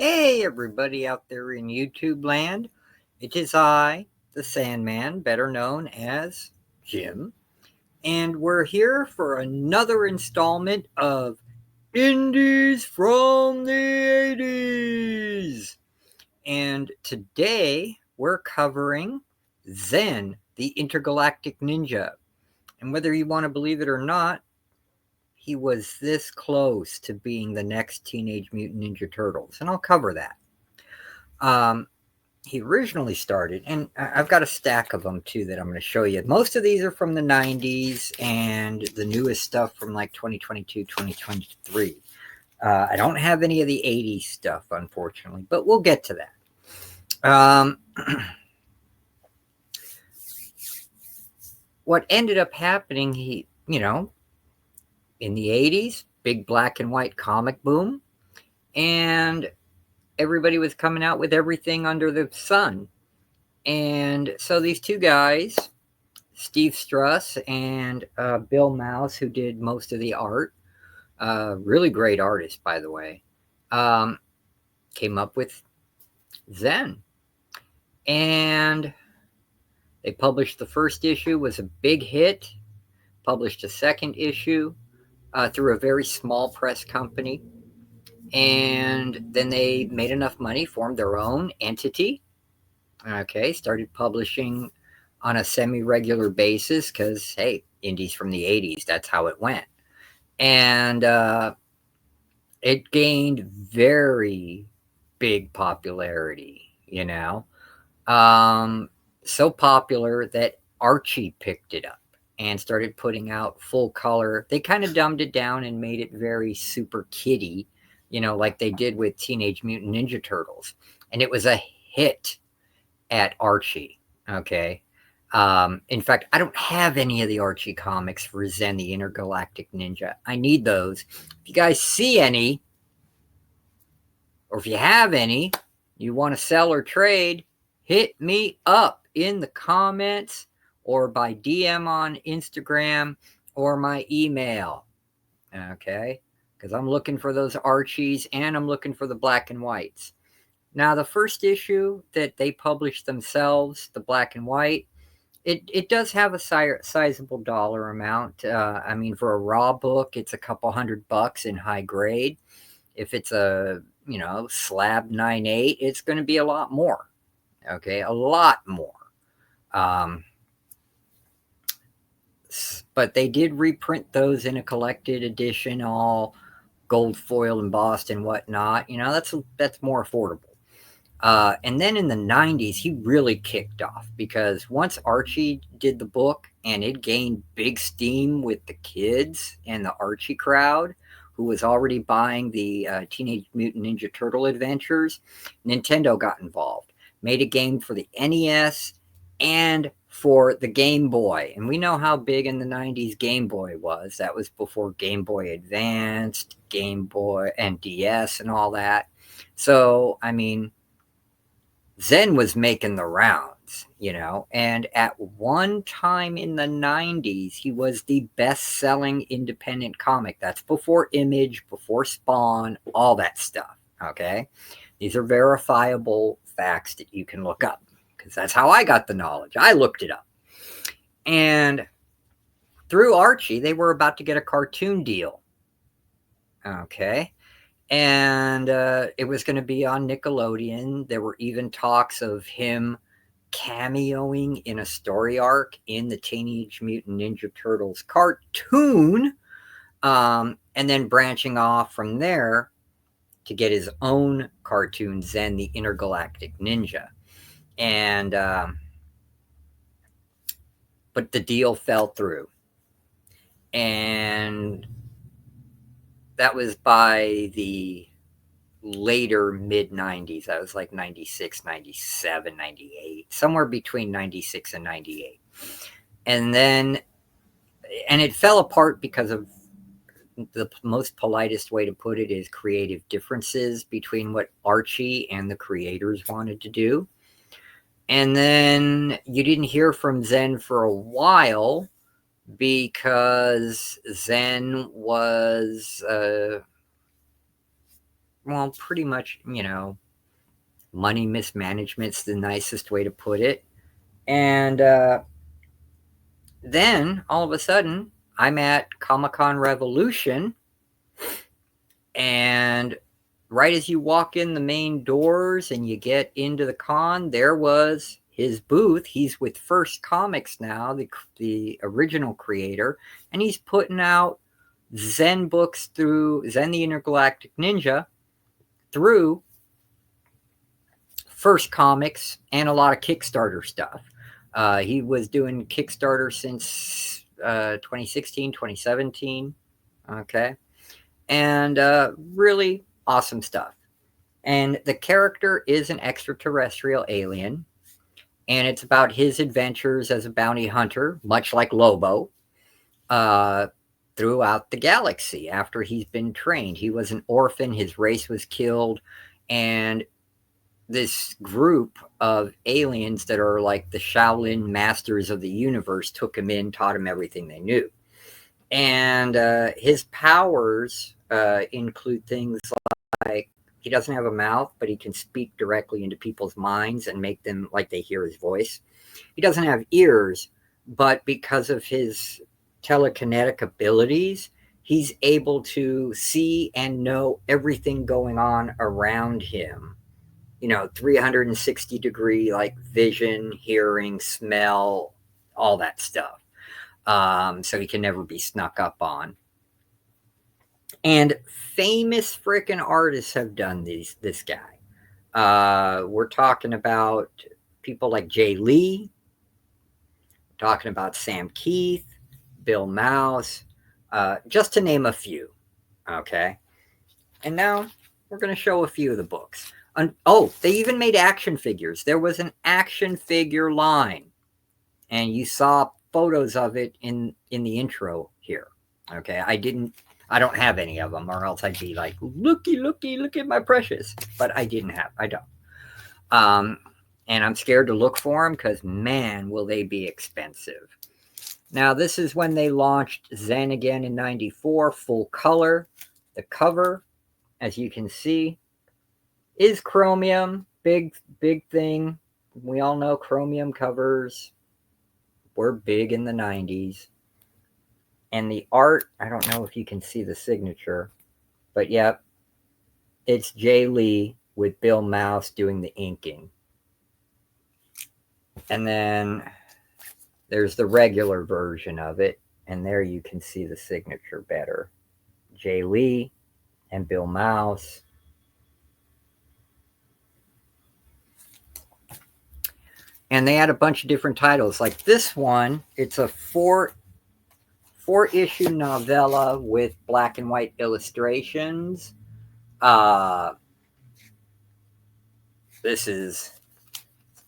Hey, everybody out there in YouTube land. It is I, the Sandman, better known as Jim, and we're here for another installment of Indies from the 80s. And today we're covering Zen, the intergalactic ninja. And whether you want to believe it or not, he was this close to being the next Teenage Mutant Ninja Turtles, and I'll cover that. He originally started, and I've got a stack of them too that I'm going to show you. Most of these are from the 90s and the newest stuff from like 2022, 2023. I don't have any of the 80s stuff, unfortunately, but we'll get to that. What ended up happening, in the 80s, big black and white comic boom, and everybody was coming out with everything under the sun. And so these two guys, Steve Struss and Bill Mouse, who did most of the art, really great artist, by the way, came up with Zen. And they published the first issue, was a big hit, published a second issue through a very small press company. And then they made enough money, formed their own entity. Okay, started publishing on a semi-regular basis because, hey, indies from the 80s, that's how it went. And it gained very big popularity, so popular that Archie picked it up and started putting out full color. They kind of dumbed it down and made it very super kiddie, like they did with Teenage Mutant Ninja Turtles. And it was a hit at Archie. Okay. In fact, I don't have any of the Archie comics for Zen the Intergalactic Ninja. I need those. If you guys see any, or if you have any, you want to sell or trade, hit me up in the comments or by DM on Instagram or my email. Okay? Because I'm looking for those Archies and I'm looking for the black and whites. Now, the first issue that they published themselves, the black and white, it does have a sizable dollar amount. I mean, for a raw book, it's a couple $100 in high grade. If it's a, slab 9.8, it's going to be a lot more. Okay, a lot more. But they did reprint those in a collected edition, all gold foil embossed and whatnot. That's more affordable. And then in the 90s, he really kicked off because once Archie did the book and it gained big steam with the kids and the Archie crowd, who was already buying the Teenage Mutant Ninja Turtle adventures, Nintendo got involved, made a game for the NES and for the Game Boy. And we know how big in the 90s Game Boy was. That was before Game Boy Advanced, Game Boy, and DS and all that. So, I mean, Zen was making the rounds, and at one time in the 90s, he was the best-selling independent comic. That's before Image, before Spawn, all that stuff, okay? These are verifiable facts that you can look up, because that's how I got the knowledge. I looked it up. And through Archie, they were about to get a cartoon deal, okay? And it was going to be on Nickelodeon. There were even talks of him cameoing in a story arc in the Teenage Mutant Ninja Turtles cartoon, and then branching off from there to get his own cartoon, Zen the Intergalactic Ninja. And but the deal fell through. And that was by the later mid 90s. That was like 96, 97, 98, somewhere between 96 and 98. And it fell apart because of the most politest way to put it is creative differences between what Archie and the creators wanted to do. And then you didn't hear from Zen for a while because Zen was well, pretty much, money mismanagement's the nicest way to put it. And then all of a sudden, I'm at Comic-Con Revolution, and right as you walk in the main doors and you get into the con, there was his booth. He's with First Comics now, the original creator, and he's putting out Zen books through Zen the Intergalactic Ninja through First Comics and a lot of Kickstarter stuff. He was doing Kickstarter since 2016, 2017. Okay. And really awesome stuff. And the character is an extraterrestrial alien, and it's about his adventures as a bounty hunter, much like Lobo, uh, throughout the galaxy after he's been trained. He was an orphan, his race was killed, and this group of aliens that are like the Shaolin masters of the universe took him in, taught him everything they knew. And his powers include things like he doesn't have a mouth, but he can speak directly into people's minds and make them like they hear his voice. He doesn't have ears, but because of his telekinetic abilities, he's able to see and know everything going on around him. 360-degree like vision, hearing, smell, all that stuff. So he can never be snuck up on. And famous freaking artists have done this guy. We're talking about people like Jay Lee, talking about Sam Keith, Bill Mouse, just to name a few. Okay. And now we're going to show a few of the books. They even made action figures. There was an action figure line, and you saw photos of it in the intro here. Okay. I don't have any of them, or else I'd be like, looky, look at my precious. But I don't. And I'm scared to look for them because, man, will they be expensive. Now, this is when they launched Zen again in 94, full color. The cover, as you can see, is chromium. Big thing. We all know chromium covers were big in the 90s. And the art, I don't know if you can see the signature, but yep, it's Jay Lee with Bill Mouse doing the inking. And then there's the regular version of it, and there you can see the signature better. Jay Lee and Bill Mouse. And they had a bunch of different titles. Like this one, it's a four-issue novella with black and white illustrations. This is,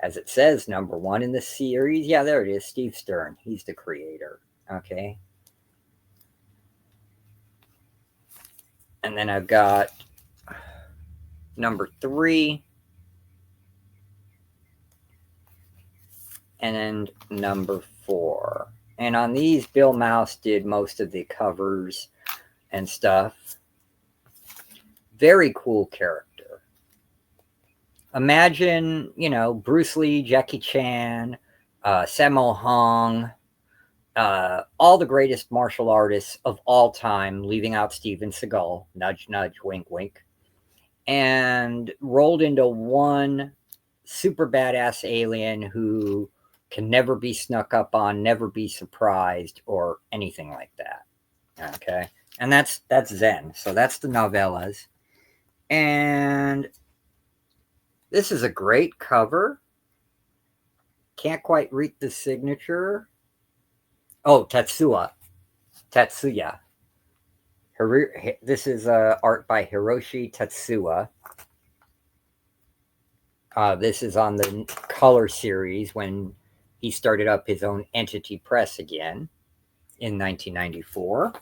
as it says, number one in the series. Yeah, there it is. Steve Stern. He's the creator. Okay. And then I've got number 3. And then number 4. And on these, Bill Mouse did most of the covers and stuff. Very cool character. Imagine, Bruce Lee, Jackie Chan, Sammo Hung, all the greatest martial artists of all time, leaving out Steven Seagal, nudge, nudge, wink, wink, and rolled into one super badass alien who can never be snuck up on, never be surprised, or anything like that. Okay. And that's Zen. So that's the novellas. And this is a great cover. Can't quite read the signature. Oh, Tatsuya. This is art by Hiroshi Tatsuya. This is on the color series when he started up his own entity press again in 1994.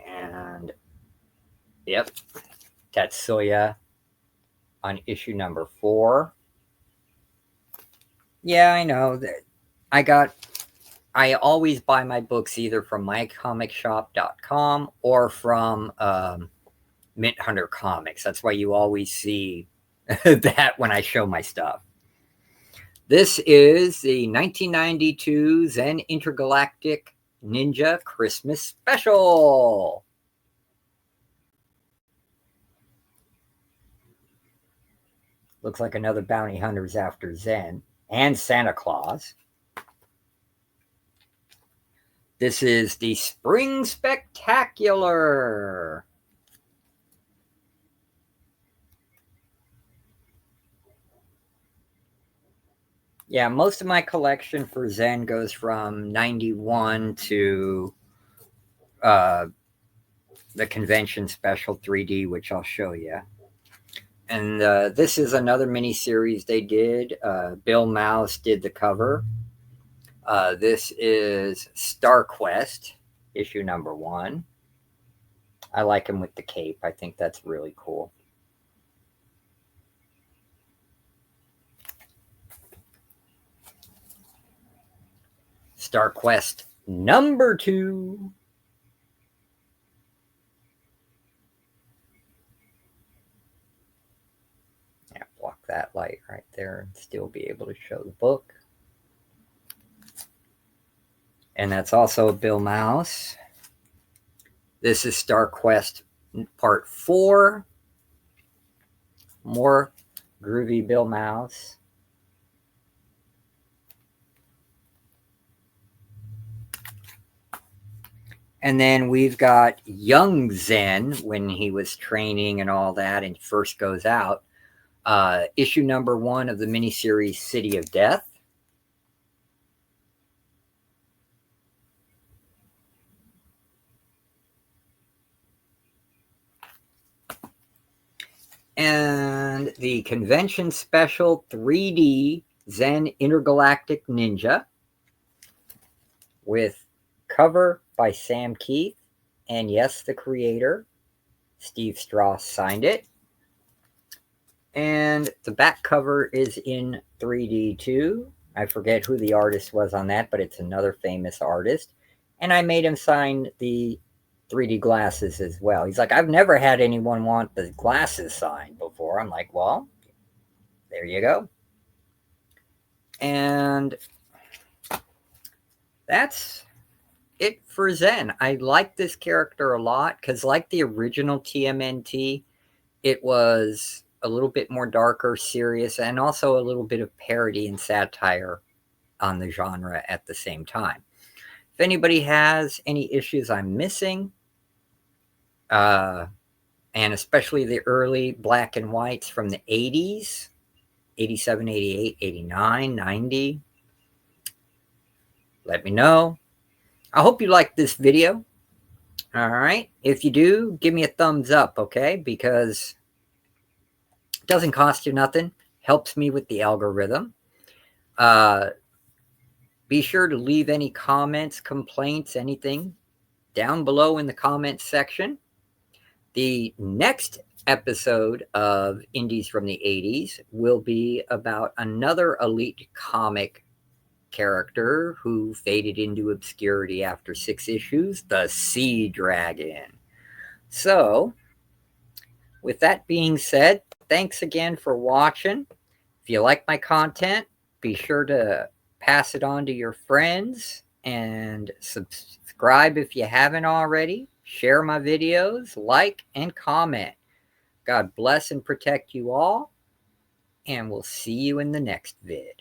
And, yep, Tatsuya on issue number 4. Yeah, I know that I got I always buy my books either from mycomicshop.com or from Mint Hunter Comics. That's why you always see that when I show my stuff. This is the 1992 Zen Intergalactic Ninja Christmas Special. Looks like another bounty hunter's after Zen and Santa Claus. This is the Spring Spectacular. Yeah, most of my collection for Zen goes from 91 to the convention special 3D, which I'll show you. And this is another mini-series they did. Bill Mouse did the cover. This is Star Quest, issue number 1. I like him with the cape. I think that's really cool. Star Quest number 2. Yeah, block that light right there and still be able to show the book. And that's also Bill Mouse. This is Star Quest Part 4. More groovy Bill Mouse. And then we've got young Zen when he was training and all that and first goes out. Issue number 1 of the miniseries City of Death. And the convention special 3D Zen Intergalactic Ninja with cover by Sam Keith. And yes, the creator, Steve Strauss, signed it. And the back cover is in 3D too. I forget who the artist was on that, but it's another famous artist. And I made him sign the 3D glasses as well. He's like, I've never had anyone want the glasses signed before. I'm like, well, there you go. And that's it for Zen. I like this character a lot because, like the original TMNT, it was a little bit more darker, serious, and also a little bit of parody and satire on the genre at the same time. If anybody has any issues I'm missing, and especially the early black and whites from the 80s, 87, 88, 89, 90, let me know. I hope you liked this video. All right. If you do, give me a thumbs up, okay? Because it doesn't cost you nothing. Helps me with the algorithm. Be sure to leave any comments, complaints, anything down below in the comments section. The next episode of Indies from the 80s will be about another elite comic character who faded into obscurity after 6 issues, the Sea Dragon. So, with that being said, thanks again for watching. If you like my content, be sure to pass it on to your friends and subscribe if you haven't already. Share my videos, like, and comment. God bless and protect you all, and we'll see you in the next vid.